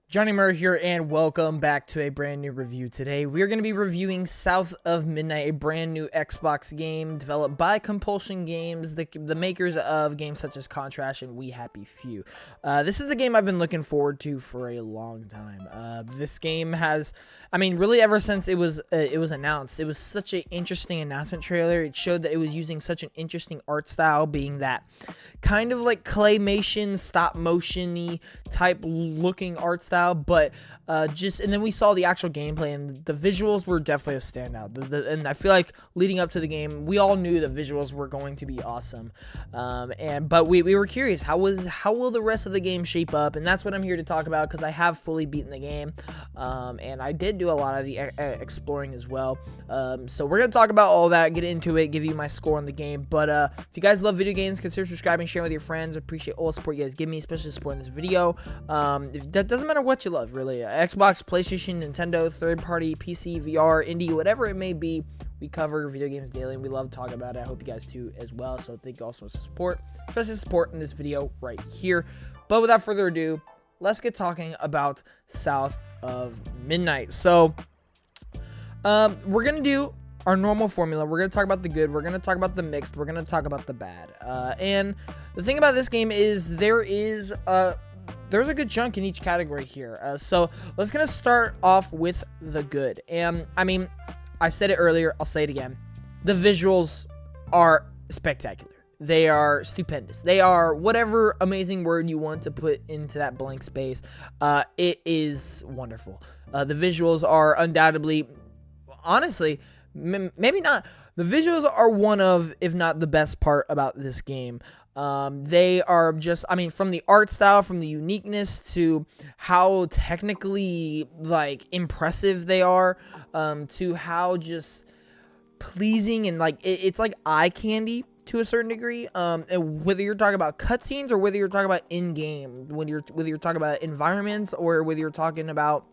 Johnny Murray here, and welcome back to a brand new review. Today, we're going to be reviewing South of Midnight, a brand new Xbox game developed by Compulsion Games, the makers of games such as Contrast and We Happy Few. This is a game I've been looking forward to for a long time. This game has, really ever since it was announced, it was such an interesting announcement trailer. It showed that it was using such an interesting art style, being that kind of like claymation, stop motion-y type looking art style. But and then we saw the actual gameplay, and the visuals were definitely a standout. And I feel like leading up to the game, we all knew the visuals were going to be awesome. But we were curious, how will the rest of the game shape up? And that's what I'm here to talk about, because I have fully beaten the game, and I did do a lot of the exploring as well. So we're gonna talk about all that, get into it, give you my score on the game. But if you guys love video games, consider subscribing, sharing with your friends. I appreciate all the support you guys give me, especially supporting this video. That doesn't matter what you love, really. Xbox, PlayStation, Nintendo, third-party, PC, VR, indie, whatever it may be, we cover video games daily, and we love talking about it. I hope you guys do as well. So thank you also for support, especially support in this video right here. But without further ado, let's get talking about South of Midnight. So we're gonna do our normal formula. We're going to talk about the good, we're going to talk about the mixed, we're going to talk about the bad. And the thing about this game is there's a good chunk in each category here. So let's going to start off with the good. And I said it earlier, I'll say it again. The visuals are spectacular. They are stupendous. They are whatever amazing word you want to put into that blank space. It is wonderful. The visuals are undoubtedly, honestly, maybe not. The visuals are one of, if not the best part about this game. They are just, from the art style, from the uniqueness to how technically, impressive they are, to how just pleasing and, it's like eye candy to a certain degree. And whether you're talking about cutscenes or whether you're talking about in-game, whether you're talking about environments or whether you're talking about,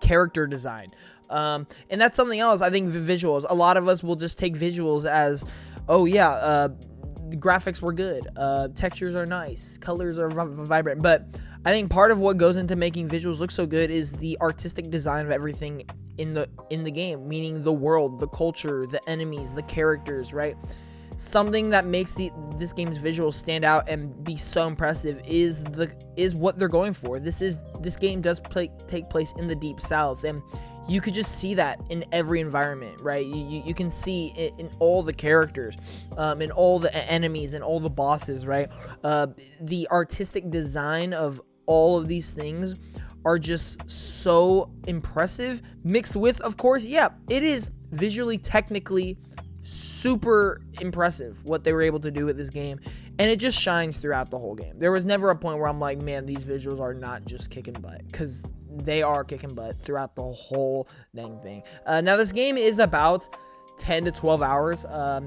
character design. And that's something else. I think visuals, a lot of us will just take visuals as, oh yeah, the graphics were good, textures are nice, colors are vibrant. But I think part of what goes into making visuals look so good is the artistic design of everything in the game, meaning the world, the culture, the enemies, the characters, right? Something that makes this game's visuals stand out and be so impressive is what they're going for. This game does take place in the Deep South, and you could just see that in every environment, right? You can see it in all the characters, in all the enemies, and all the bosses, right? The artistic design of all of these things are just so impressive, mixed with, of course, yeah, it is visually, technically super impressive what they were able to do with this game, and it just shines throughout the whole game. There was never a point where I'm like, man, these visuals are not just kicking butt, because they are kicking butt throughout the whole dang thing. Now this game is about 10 to 12 hours.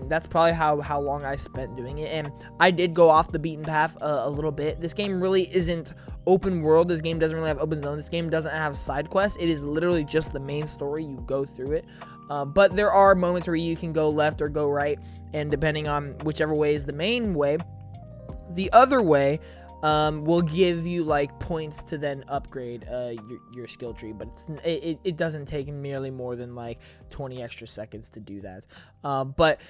That's probably how long I spent doing it, and I did go off the beaten path a little bit. This game really isn't open world. This game doesn't really have open zone. This game doesn't have side quests. It is literally just the main story. You go through it. But there are moments where you can go left or go right, and depending on whichever way is the main way, the other way will give you points to then upgrade your skill tree. But it doesn't take merely more than 20 extra seconds to do that. But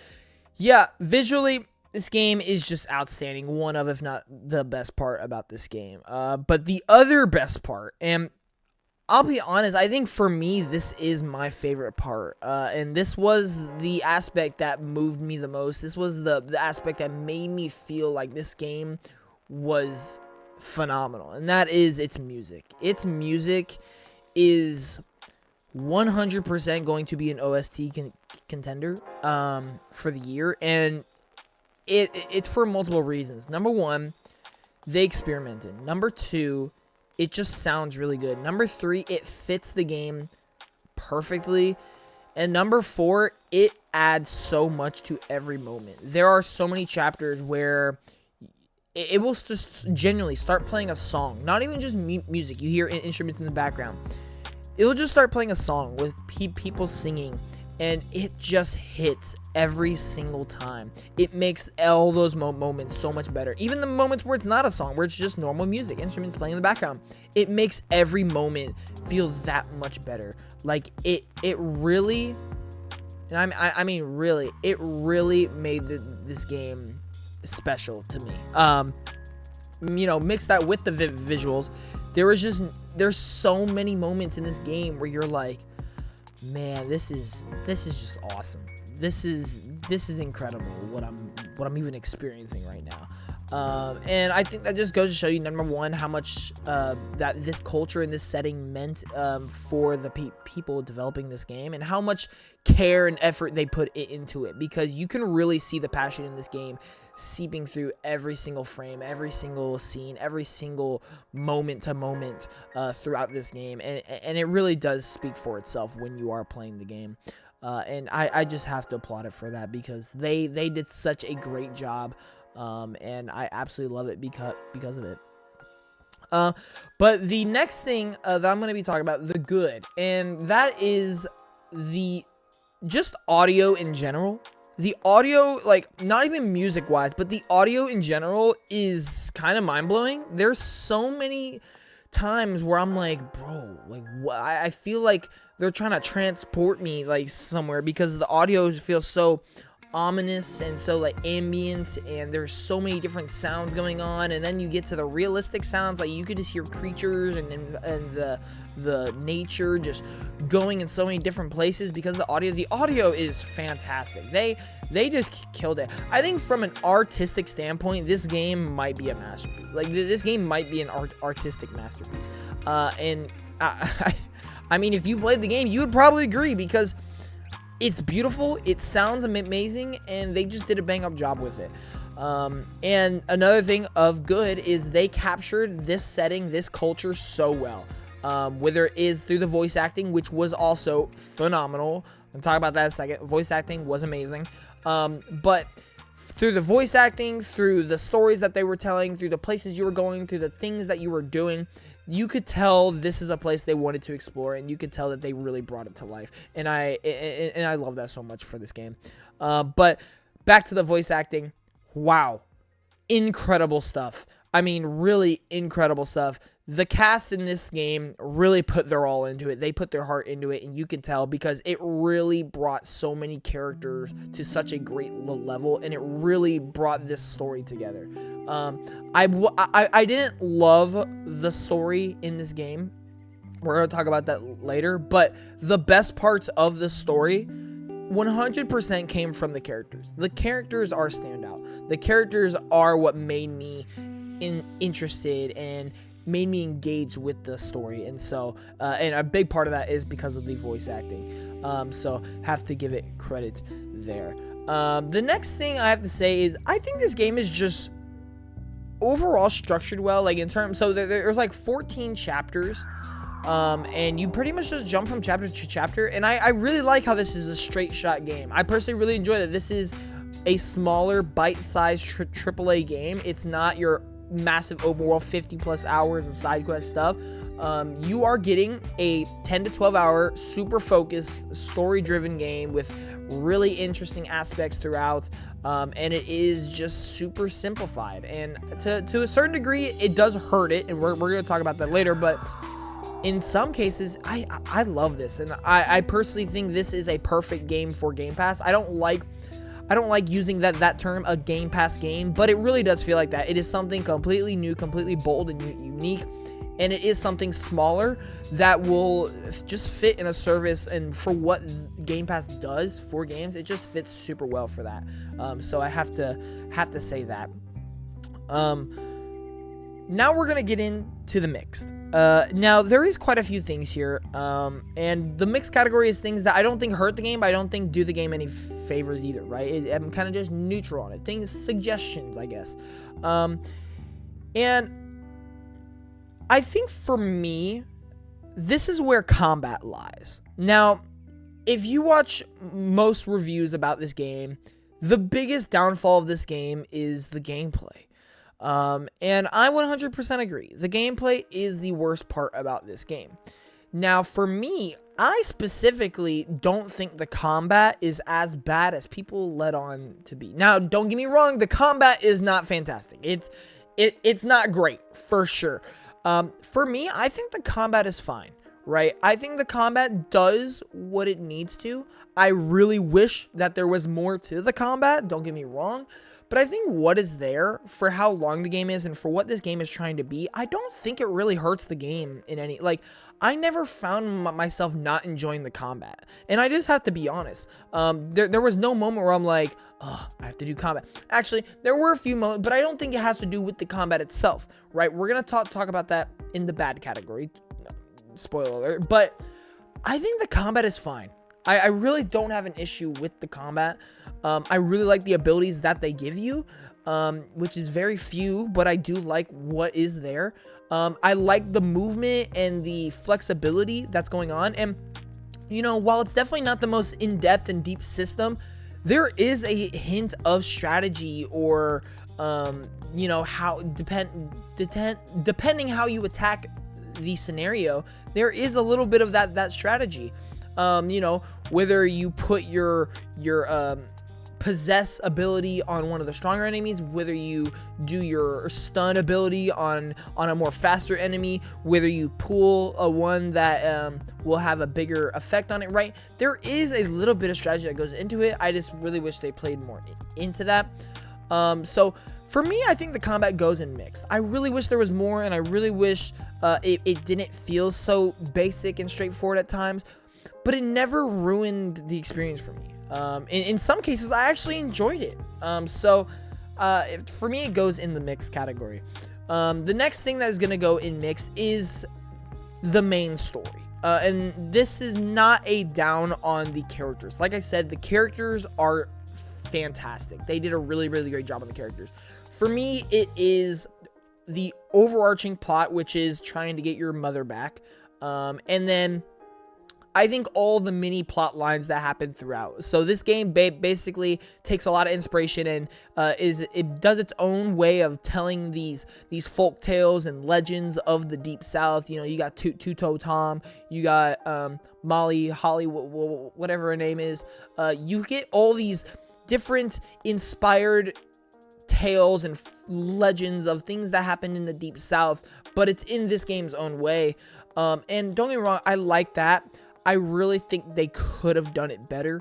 yeah, visually, this game is just outstanding. One of, if not the best part about this game. But the other best part, and I'll be honest, I think for me, this is my favorite part. And this was the aspect that moved me the most. This was the aspect that made me feel like this game was phenomenal. And that is its music. Its music is 100% going to be an OST contender for the year. And it's for multiple reasons. Number one, they experimented. Number two, it just sounds really good. Number three, it fits the game perfectly. And number four, it adds so much to every moment. There are so many chapters where it will just genuinely start playing a song. Not even just music. You hear instruments in the background. It will just start playing a song with people singing. and it just hits every single time. It makes all those moments so much better. Even the moments where it's not a song, where it's just normal music, instruments playing in the background, it makes every moment feel that much better. Like it really, and I mean really, it really made this game special to me. You know, mix that with the visuals. There's so many moments in this game where you're like, man, this is just awesome. This is incredible what I'm even experiencing right now. And I think that just goes to show you, number one, how much that this culture and this setting meant for the people developing this game, and how much care and effort they put into it, because you can really see the passion in this game seeping through every single frame, every single scene, every single moment to moment throughout this game, and it really does speak for itself when you are playing the game. And I just have to applaud it for that, because they did such a great job, and I absolutely love it because of it. But the next thing that I'm going to be talking about, the good, and that is the just audio in general. The audio, like, not even music-wise, but the audio in general is kind of mind-blowing. There's so many times where I'm like, bro, like, I feel like they're trying to transport me, like, somewhere, because the audio feels so ominous and so, like, ambient, and there's so many different sounds going on, and then you get to the realistic sounds, like, you could just hear creatures and the nature just going in so many different places because the audio is fantastic. They just killed it. I think from an artistic standpoint, this game might be a masterpiece. Like, this game might be an artistic masterpiece. And I mean, if you played the game, you would probably agree, because it's beautiful, it sounds amazing, and they just did a bang-up job with it. And another thing of good is they captured this setting, this culture so well. Whether it is through the voice acting, which was also phenomenal. I'll talk about that in a second. Voice acting was amazing. But through the voice acting, through the stories that they were telling, through the places you were going, through the things that you were doing, you could tell this is a place they wanted to explore, and you could tell that they really brought it to life. And I love that so much for this game. But back to the voice acting. Wow. Incredible stuff. I mean, really incredible stuff. The cast in this game really put their all into it. They put their heart into it, and you can tell, because it really brought so many characters to such a great level, and it really brought this story together. I didn't love the story in this game. We're going to talk about that later, but the best parts of the story 100% came from the characters. The characters are standout. The characters are what made me interested and made me engage with the story, and so and a big part of that is because of the voice acting. So have to give it credit there. The next thing I have to say is I think this game is just overall structured well, like in terms, so there's like 14 chapters, and you pretty much just jump from chapter to chapter, and I really like how this is a straight shot game. I personally really enjoy that this is a smaller bite-sized AAA game. It's not your massive open world 50 plus hours of side quest stuff. You are getting a 10 to 12 hour super focused story driven game with really interesting aspects throughout, and it is just super simplified, and to a certain degree it does hurt it, and we're going to talk about that later, but in some cases I love this, and I personally think this is a perfect game for Game Pass. I don't like using that term, a Game Pass game, but it really does feel like that. It is something completely new, completely bold and unique, and it is something smaller that will just fit in a service, and for what Game Pass does for games, it just fits super well for that. So I have to say that. Now we're gonna get into the mixed. Now there is quite a few things here, and the mixed category is things that I don't think hurt the game, but I don't think do the game any favors either, right? I'm kind of just neutral on it. Things, suggestions, I guess. And I think for me, this is where combat lies. Now, if you watch most reviews about this game, the biggest downfall of this game is the gameplay. And I 100% agree. The gameplay is the worst part about this game. Now, for me, I specifically don't think the combat is as bad as people let on to be. Now, don't get me wrong, the combat is not fantastic. It's not great, for sure. For me, I think the combat is fine, right? I think the combat does what it needs to. I really wish that there was more to the combat, don't get me wrong. But I think what is there for how long the game is and for what this game is trying to be, I don't think it really hurts the game in any, like, I never found myself not enjoying the combat. And I just have to be honest. There was no moment where I'm like, oh, I have to do combat. Actually, there were a few moments, but I don't think it has to do with the combat itself, right? We're going to talk about that in the bad category. Spoiler alert. But I think the combat is fine. I really don't have an issue with the combat. I really like the abilities that they give you, which is very few, but I do like what is there. I like the movement and the flexibility that's going on. And, you know, while it's definitely not the most in-depth and deep system, there is a hint of strategy or, you know, how depending how you attack the scenario, there is a little bit of that strategy. You know, whether you put your possess ability on one of the stronger enemies, whether you do your stun ability on a more faster enemy, whether you pull a one that will have a bigger effect on it, right? There is a little bit of strategy that goes into it. I just really wish they played more into that. So for me, I think the combat goes in mixed. I really wish there was more, and I really wish it didn't feel so basic and straightforward at times. But it never ruined the experience for me. In some cases, I actually enjoyed it. So for me, it goes in the mixed category. The next thing that is going to go in mixed is the main story. And this is not a down on the characters. Like I said, the characters are fantastic. They did a really, really great job on the characters. For me, it is the overarching plot, which is trying to get your mother back. And then I think all the mini plot lines that happen throughout. So this game basically takes a lot of inspiration and it does its own way of telling these folk tales and legends of the Deep South. You know, you got Two-Toe Tom, you got Molly, Holly, whatever her name is. You get all these different inspired tales and legends of things that happen in the Deep South, but it's in this game's own way. And don't get me wrong, I like that. I really think they could have done it better.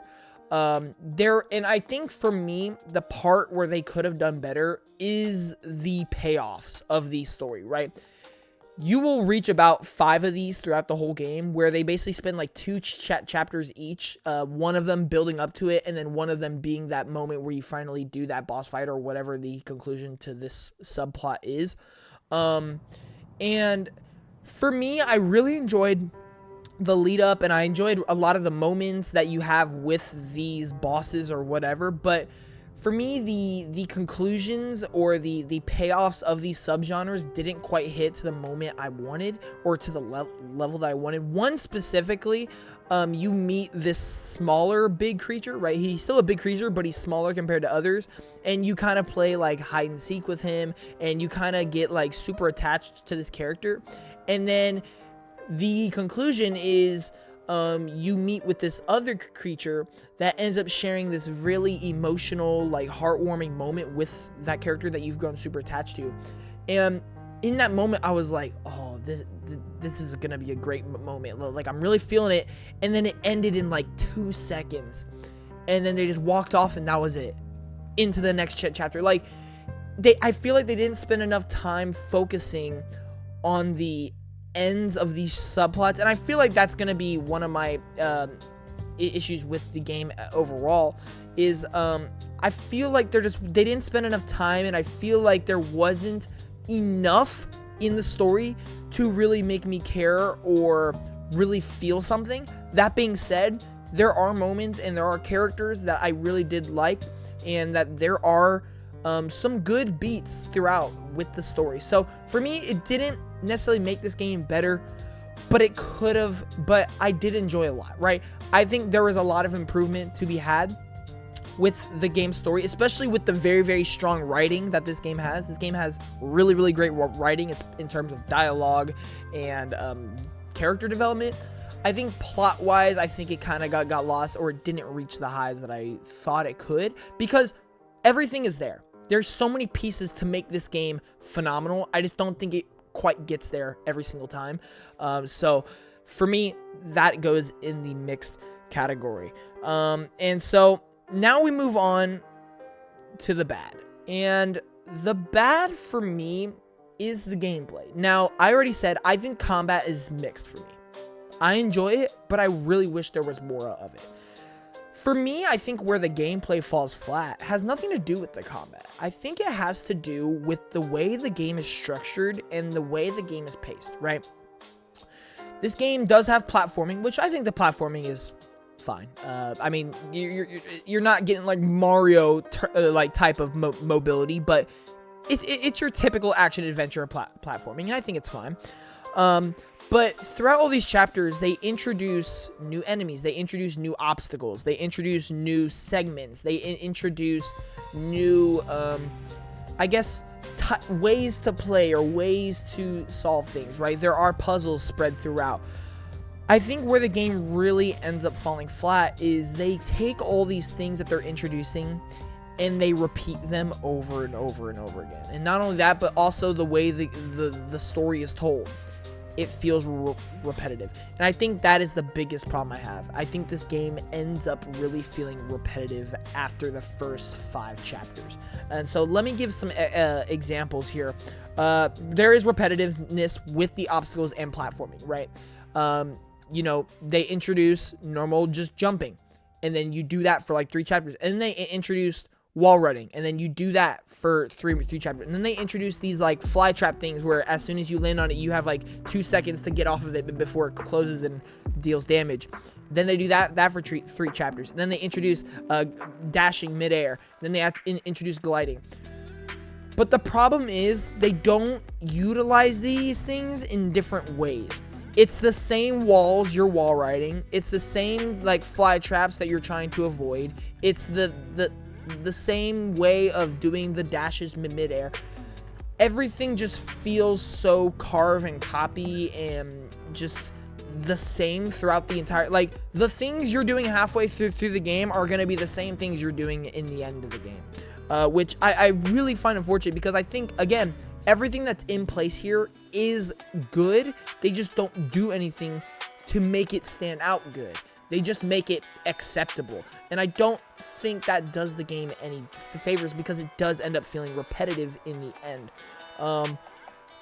And I think for me, the part where they could have done better is the payoffs of the story, right? You will reach about 5 of these throughout the whole game, where they basically spend like 2 chapters each, one of them building up to it, and then one of them being that moment where you finally do that boss fight or whatever the conclusion to this subplot is. And for me, I really enjoyed the lead up, and I enjoyed a lot of the moments that you have with these bosses or whatever, but for me, the conclusions or the payoffs of these subgenres didn't quite hit to the moment I wanted, or to the level that I wanted. One specifically, you meet this smaller big creature, right? He's still a big creature, but he's smaller compared to others, and you kind of play like hide and seek with him, and you kind of get like super attached to this character. And then the conclusion is you meet with this other creature that ends up sharing this really emotional, like heartwarming moment with that character that you've grown super attached to. And in that moment, I was like, oh, this is gonna be a great moment. Like, I'm really feeling it. And then it ended in like 2 seconds, and then they just walked off, and that was it. Into the next chapter. Like, I feel like they didn't spend enough time focusing on the ends of these subplots, and I feel like that's gonna be one of my issues with the game overall. Is I feel like they didn't spend enough time, and I feel like there wasn't enough in the story to really make me care or really feel something. That being said, there are moments and there are characters that I really did like, and that there are some good beats throughout with the story. So for me, it didn't necessarily make this game better, but it could have. But I did enjoy a lot, right? I think there was a lot of improvement to be had with the game story, especially with the very, very strong writing that this game has. This game has really, really great writing. It's in terms of dialogue and character development. I think plot-wise, I think it kind of got lost, or it didn't reach the highs that I thought it could, because everything is there. There's so many pieces to make this game phenomenal. I just don't think it quite gets there every single time. So for me, that goes in the mixed category. And so now we move on to the bad. And the bad for me is the gameplay. Now, I already said I think combat is mixed for me. I enjoy it, but I really wish there was more of it. For me, I think where the gameplay falls flat has nothing to do with the combat. I think it has to do with the way the game is structured and the way the game is paced, right? This game does have platforming, which I think the platforming is fine. I mean, you're not getting like Mario like type of mobility, but it's your typical action adventure platforming, and I think it's fine. But throughout all these chapters, they introduce new enemies, they introduce new obstacles, they introduce new segments, they introduce new, I guess, ways to play or ways to solve things, right? There are puzzles spread throughout. I think where the game really ends up falling flat is they take all these things that they're introducing and they repeat them over and over and over again. And not only that, but also the way the story is told. It feels repetitive. And I think that is the biggest problem I have. I think this game ends up really feeling repetitive after the first 5 chapters. And so let me give some examples here. There is repetitiveness with the obstacles and platforming, right? You know, they introduce normal just jumping, and then you do that for like 3 chapters. And then they introduced wall running, and then you do that for three chapters, and then they introduce these like fly trap things where as soon as you land on it, you have like 2 seconds to get off of it before it closes and deals damage. Then they do that for 3 chapters, and then they introduce dashing midair, then they introduce gliding. But the problem is they don't utilize these things in different ways. It's the same walls you're wall riding, it's the same like fly traps that you're trying to avoid, it's the same way of doing the dashes midair. Everything just feels so carve and copy and just the same throughout the entire, like the things you're doing halfway through the game are going to be the same things you're doing in the end of the game, which I really find unfortunate, because I think, again, everything that's in place here is good. They just don't do anything to make it stand out good. They just make it acceptable. And I don't think that does the game any favors, because it does end up feeling repetitive in the end.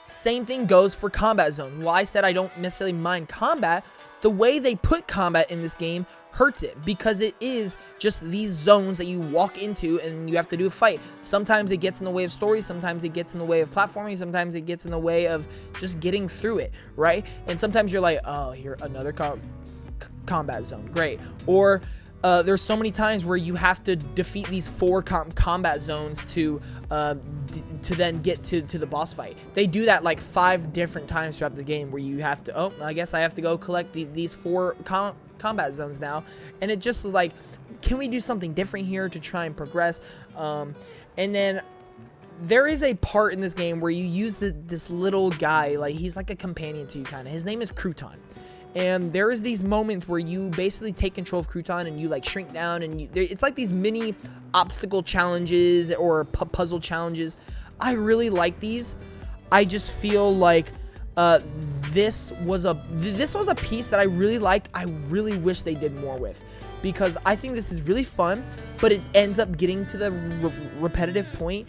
Same thing goes for combat zone. While I said I don't necessarily mind combat, the way they put combat in this game hurts it, because it is just these zones that you walk into and you have to do a fight. Sometimes it gets in the way of story, sometimes it gets in the way of platforming, sometimes it gets in the way of just getting through it, right? And sometimes you're like, oh, here, another combat zone, great. Or there's so many times where you have to defeat these 4 combat zones to then get to the boss fight. They do that like 5 different times throughout the game, where you have to, oh, I guess I have to go collect these 4 combat zones now. And it just like, can we do something different here to try and progress? And then there is a part in this game where you use this little guy, like he's like a companion to you, kind of. His name is Crouton. And there is these moments where you basically take control of Crouton and you like shrink down, and it's like these mini obstacle challenges or puzzle challenges. I really like these. I just feel like this was a piece that I really liked. I really wish they did more with, because I think this is really fun, but it ends up getting to the repetitive point.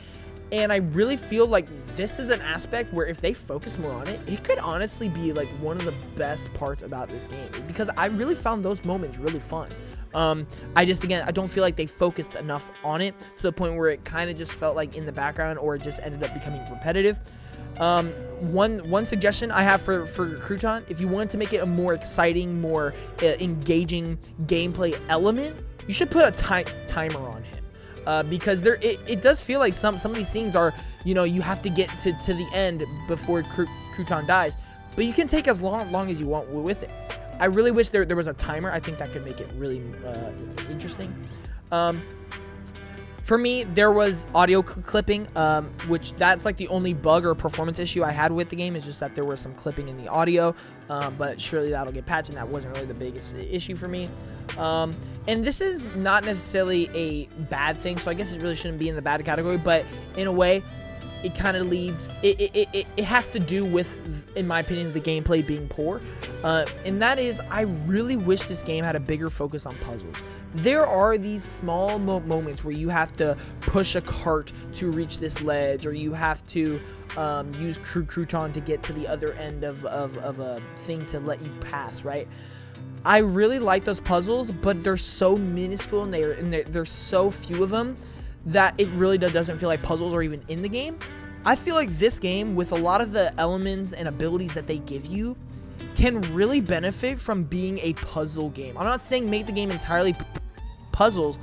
And I really feel like this is an aspect where if they focus more on it, it could honestly be like one of the best parts about this game, because I really found those moments really fun. I don't feel like they focused enough on it to the point where it kind of just felt like in the background, or it just ended up becoming repetitive. One suggestion I have for Crouton, if you wanted to make it a more exciting, more engaging gameplay element, you should put a timer on him. Because it does feel like some of these things are, you know, you have to get to the end before Crouton dies, but you can take as long as you want with it. I really wish there was a timer. I think that could make it really interesting. For me, there was audio clipping, which that's like the only bug or performance issue I had with the game, is just that there was some clipping in the audio, but surely that'll get patched, and that wasn't really the biggest issue for me. And this is not necessarily a bad thing, so I guess it really shouldn't be in the bad category, but in a way, it kind of leads, it has to do with, in my opinion, the gameplay being poor, and that is, I really wish this game had a bigger focus on puzzles. There are these small moments where you have to push a cart to reach this ledge, or you have to use crouton to get to the other end of a thing to let you pass, right? I really like those puzzles, but they're so minuscule, and there's so few of them that it really doesn't feel like puzzles are even in the game. I feel like this game, with a lot of the elements and abilities that they give you, can really benefit from being a puzzle game. I'm not saying make the game entirely puzzles,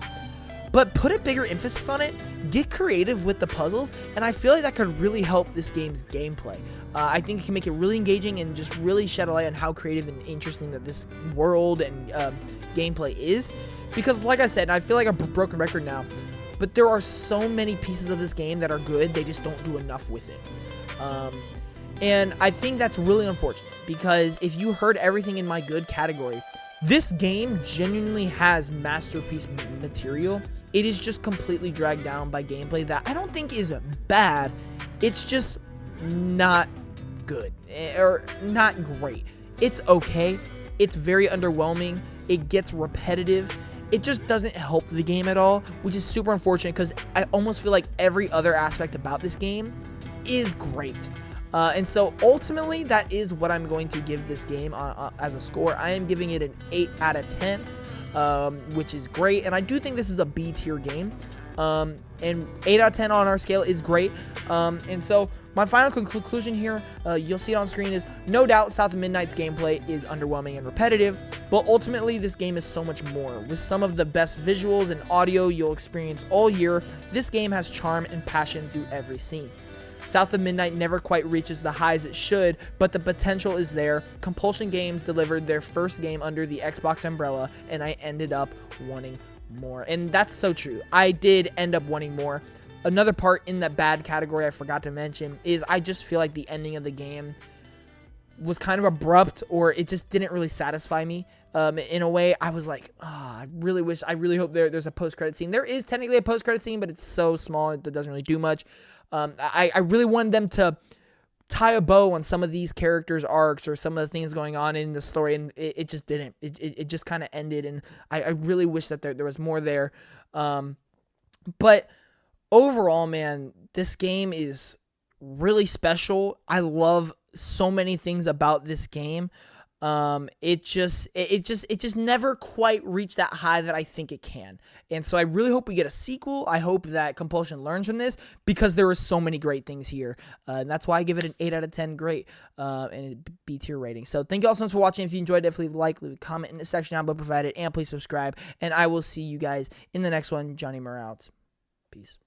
but put a bigger emphasis on it, get creative with the puzzles, and I feel like that could really help this game's gameplay. I think it can make it really engaging and just really shed a light on how creative and interesting that this world and gameplay is. Because like I said, and I feel like a broken record now, but there are so many pieces of this game that are good, they just don't do enough with it. And I think that's really unfortunate, because if you heard everything in my good category, this game genuinely has masterpiece material. It is just completely dragged down by gameplay that I don't think is bad. It's just not good, or not great. It's okay. It's very underwhelming. It gets repetitive. It just doesn't help the game at all, which is super unfortunate, because I almost feel like every other aspect about this game is great. And so ultimately, that is what I'm going to give this game as a score. I am giving it an 8 out of 10, which is great. And I do think this is a B tier game. And 8 out of 10 on our scale is great. And so my final conclusion here, you'll see it on screen, is no doubt South of Midnight's gameplay is underwhelming and repetitive, but ultimately this game is so much more. With some of the best visuals and audio you'll experience all year, this game has charm and passion through every scene. South of Midnight never quite reaches the highs it should, but the potential is there. Compulsion Games delivered their first game under the Xbox umbrella, and I ended up wanting more. And that's so true. I did end up wanting more. Another part in that bad category I forgot to mention is I just feel like the ending of the game was kind of abrupt, or it just didn't really satisfy me. In a way, I was like, I really hope there's a post-credit scene. There is technically a post-credit scene, but it's so small it doesn't really do much. I really wanted them to tie a bow on some of these characters' arcs or some of the things going on in the story, and it just didn't. It just kind of ended, and I really wish that there was more there. But overall, man, this game is really special. I love so many things about this game. It just never quite reached that high that I think it can. And so I really hope we get a sequel. I hope that Compulsion learns from this, because there are so many great things here. And that's why I give it an 8 out of 10 great, and a B tier rating. So thank you all so much for watching. If you enjoyed, definitely leave a like, leave a comment in the section down below provided, and please subscribe. And I will see you guys in the next one. Johnny Moore out. Peace.